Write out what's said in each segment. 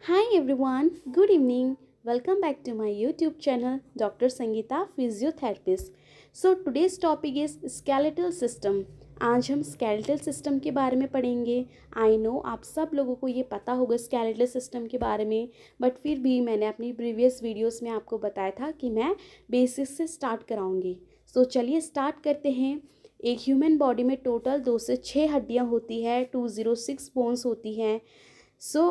Hi everyone, good evening. Welcome back to my YouTube channel Dr. Sangeeta Physiotherapist. So today's topic is skeletal system. आज हम skeletal system के बारे में पढ़ेंगे. I know आप सब लोगों को ये पता होगा skeletal system के बारे में, बट फिर भी मैंने अपनी प्रीवियस वीडियोस में आपको बताया था कि मैं बेसिक्स से स्टार्ट कराऊंगी. सो चलिए स्टार्ट करते हैं. एक ह्यूमन बॉडी में टोटल 2 से 6 हड्डियाँ होती है, 206 बोन्स होती हैं. सो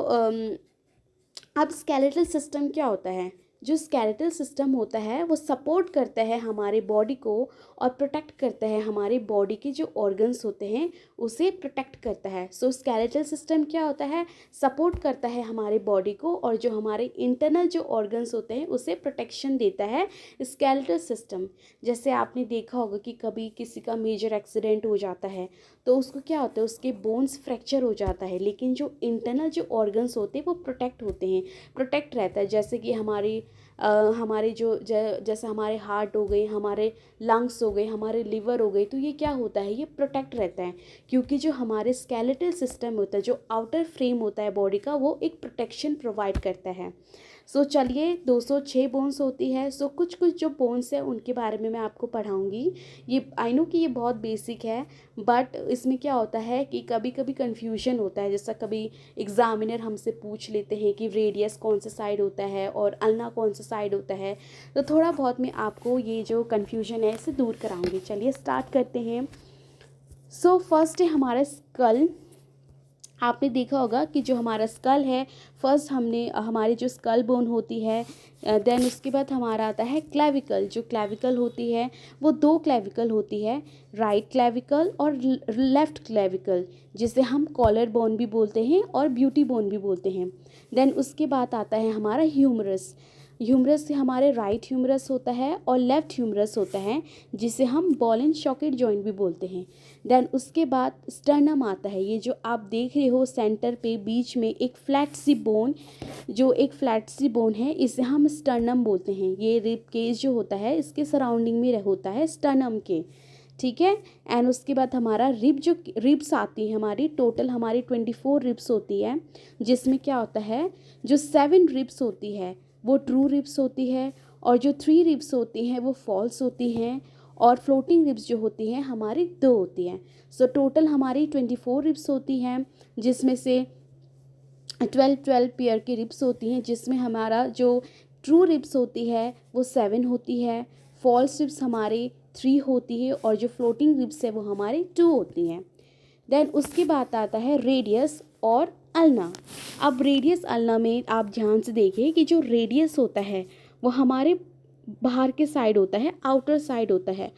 अब स्केलेटल सिस्टम क्या होता है? जो स्केलेटल सिस्टम होता है वो सपोर्ट करता है हमारे बॉडी को और प्रोटेक्ट करता है हमारे बॉडी के जो ऑर्गन्स होते हैं उसे प्रोटेक्ट करता है. सो स्केलेटल सिस्टम क्या होता है? सपोर्ट करता है हमारे बॉडी को और जो हमारे इंटरनल जो ऑर्गन्स होते हैं उसे प्रोटेक्शन देता है स्केलेटल सिस्टम. जैसे आपने देखा होगा कि कभी किसी का मेजर एक्सीडेंट हो जाता है तो उसको क्या होता है, उसके बोन्स फ्रैक्चर हो जाता है, लेकिन जो इंटरनल जो ऑर्गन्स होते हैं वो प्रोटेक्ट होते हैं, प्रोटेक्ट रहता है. जैसे कि हमारे जैसे हमारे हार्ट हो गए, हमारे लंग्स हो गए, हमारे लिवर हो गए, तो ये क्या होता है, ये प्रोटेक्ट रहता है क्योंकि जो हमारे स्केलेटल सिस्टम होता है, जो आउटर फ्रेम होता है बॉडी का, वो एक प्रोटेक्शन प्रोवाइड करता है. सो चलिए 206 बोन्स होती है. सो कुछ कुछ जो बोन्स है उनके बारे में मैं आपको पढ़ाऊँगी. ये आई नो कि ये बहुत बेसिक है, बट इसमें क्या होता है कि कभी कभी कन्फ्यूजन होता है. जैसा कभी एग्जामिनर हमसे पूछ लेते हैं कि रेडियस कौन सा साइड होता है और अल्ना कौन सा साइड होता है, तो थोड़ा बहुत मैं आपको ये जो कन्फ्यूजन है इसे दूर कराऊंगी. चलिए स्टार्ट करते हैं. सो फर्स्ट है हमारा स्कल. आपने देखा होगा कि जो हमारा स्कल है, फर्स्ट हमने हमारी जो स्कल बोन होती है, देन उसके बाद हमारा आता है क्लेविकल. जो क्लेविकल होती है वो 2 क्लेविकल होती है, राइट क्लेविकल और लेफ़्ट क्लेविकल, जिसे हम कॉलर बोन भी बोलते हैं और ब्यूटी बोन भी बोलते हैं. देन उसके बाद आता है हमारा ह्यूमरस. ह्यूमरस से हमारे राइट ह्यूमरस होता है और लेफ़्ट ह्यूमरस होता है, जिसे हम बॉल एंड सॉकेट जॉइंट भी बोलते हैं. देन उसके बाद स्टर्नम आता है. ये जो आप देख रहे हो सेंटर पे बीच में एक फ्लैट सी बोन, जो एक फ्लैट सी बोन है, इसे हम स्टर्नम बोलते हैं. ये रिब केज जो होता है इसके सराउंडिंग में होता है स्टर्नम के. ठीक है. एंड उसके बाद हमारा जो रिब्स आती है हमारी, टोटल हमारी 24 रिब्स होती है, जिसमें क्या होता है, जो 7 रिब्स होती है वो ट्रू रिब्स होती है और जो 3 रिब्स होती हैं वो फॉल्स होती हैं और फ्लोटिंग रिब्स जो होती हैं हमारी 2 होती हैं. सो टोटल हमारी 24 रिब्स होती हैं, जिसमें से 12 पेयर की रिब्स होती हैं, जिसमें हमारा जो ट्रू रिब्स होती है वो 7 होती है, फॉल्स रिब्स हमारी 3 होती है और जो फ्लोटिंग रिब्स है वो हमारी 2 होती हैं. देन उसके बाद आता है रेडियस और अल्ना. अब रेडियस अल्ना में आप ध्यान से देखिए कि जो रेडियस होता है वो हमारे बाहर के साइड होता है, आउटर साइड होता है,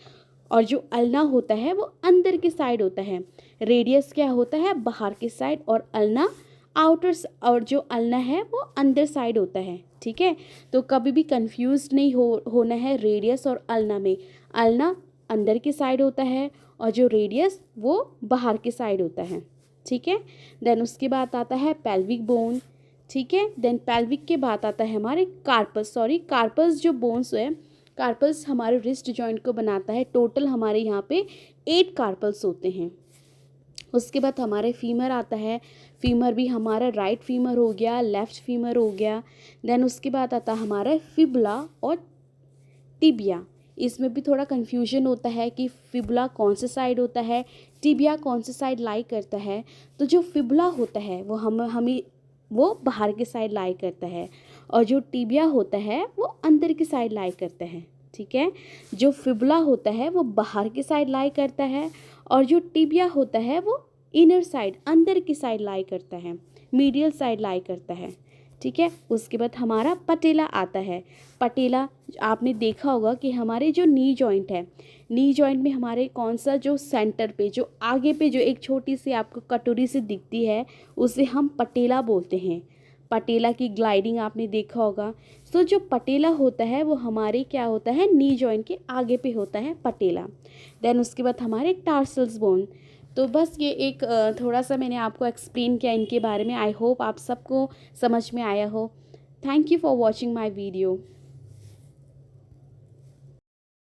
और जो अल्ना होता है वो अंदर के साइड होता है. रेडियस क्या होता है, बाहर के साइड, और अल्ना आउटर, और जो अल्ना है वो अंदर साइड होता है. ठीक है. तो कभी भी कंफ्यूज नहीं होना है रेडियस और अल्ना में. अल्ना अंदर की साइड होता है और जो रेडियस वो बाहर की साइड होता है. ठीक है. देन उसके बाद आता है पेल्विक बोन. ठीक है. देन पेल्विक के बाद आता है हमारे कार्पस जो बोन्स है, कार्पल्स हमारे रिस्ट जॉइंट को बनाता है. टोटल हमारे यहाँ पे 8 कार्पल्स होते हैं. उसके बाद हमारे फीमर आता है. फीमर भी हमारा राइट फीमर हो गया, लेफ्ट फीमर हो गया. देन उसके बाद आता है हमारा फिबुला और टिबिया. इसमें भी थोड़ा कन्फ्यूजन होता है कि फिबुला कौन से साइड होता है, टिबिया कौन से साइड लाई करता है. तो जो फिबुला होता है वो हमें वो बाहर के साइड लाई करता है और जो टिबिया होता है वो अंदर की साइड लाई करता है. ठीक है. जो फिबुला होता है वो बाहर की साइड लाई करता है और जो टिबिया होता है वो इनर साइड, अंदर की साइड लाई करता है, मीडियल साइड लाई करता है. ठीक है. उसके बाद हमारा पटेला आता है. पटेला आपने देखा होगा कि हमारे जो नी जॉइंट है, नी जॉइंट में हमारे कौन सा, जो सेंटर पे, जो आगे पे जो एक छोटी सी आपको कटोरी से दिखती है, उसे हम पटेला बोलते हैं. पटेला की ग्लाइडिंग आपने देखा होगा. सो जो पटेला होता है वो हमारे क्या होता है, नी जॉइंट के आगे पे होता है पटेला. देन उसके बाद हमारे टार्सल्स बोन. तो बस ये एक थोड़ा सा मैंने आपको एक्सप्लेन किया इनके बारे में. आई होप आप सबको समझ में आया हो. Thank you for watching my video.